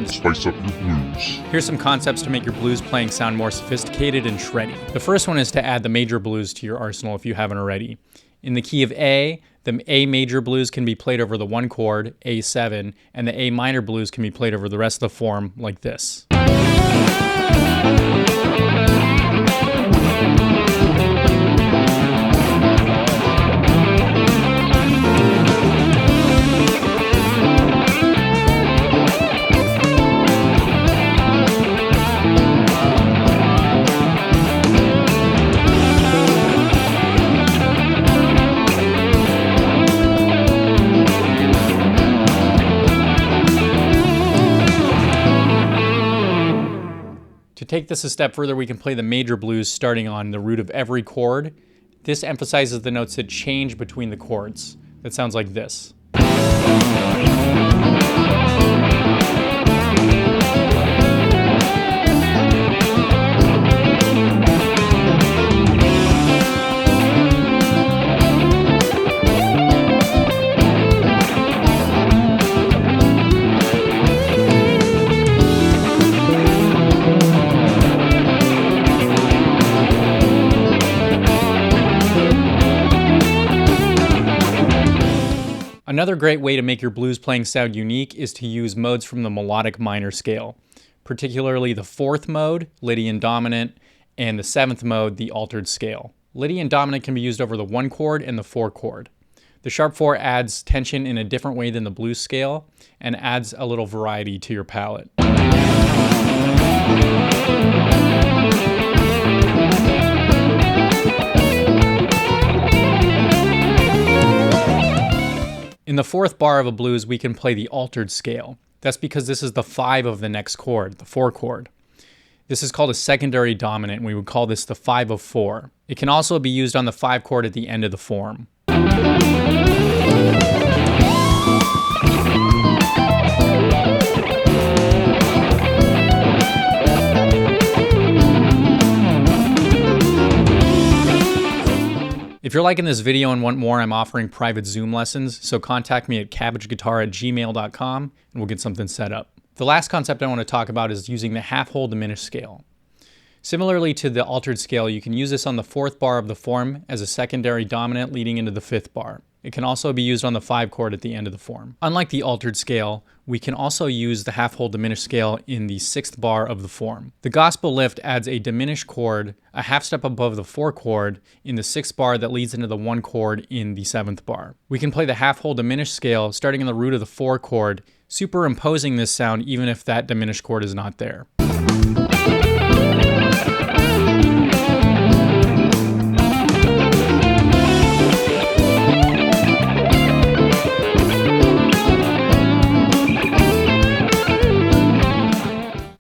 Spice up your blues. Here's some concepts to make your blues playing sound more sophisticated and shreddy. The first one is to add the major blues to your arsenal if you haven't already. In the key of A, the A major blues can be played over the one chord, A7, and the A minor blues can be played over the rest of the form like this. To take this a step further, we can play the major blues starting on the root of every chord. This emphasizes the notes that change between the chords. That sounds like this. Another great way to make your blues playing sound unique is to use modes from the melodic minor scale, particularly the 4th mode, Lydian dominant, and the 7th mode, the altered scale. Lydian dominant can be used over the 1 chord and the 4 chord. The sharp 4 adds tension in a different way than the blues scale and adds a little variety to your palette. In the 4th bar of a blues, we can play the altered scale. That's because this is the 5 of the next chord, the 4 chord. This is called a secondary dominant, and we would call this the 5 of 4. It can also be used on the 5 chord at the end of the form. If you're liking this video and want more, I'm offering private Zoom lessons, so contact me at cabbageguitar@gmail.com and we'll get something set up. The last concept I want to talk about is using the half-whole diminished scale. Similarly to the altered scale, you can use this on the 4th bar of the form as a secondary dominant leading into the 5th bar. It can also be used on the 5 chord at the end of the form. Unlike the altered scale, we can also use the half-whole diminished scale in the 6th bar of the form. The gospel lift adds a diminished chord, a half step above the 4 chord in the 6th bar that leads into the 1 chord in the 7th bar. We can play the half-whole diminished scale starting in the root of the 4 chord, superimposing this sound even if that diminished chord is not there.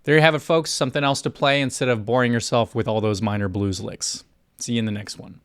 There you have it, folks. Something else to play instead of boring yourself with all those minor blues licks. See you in the next one.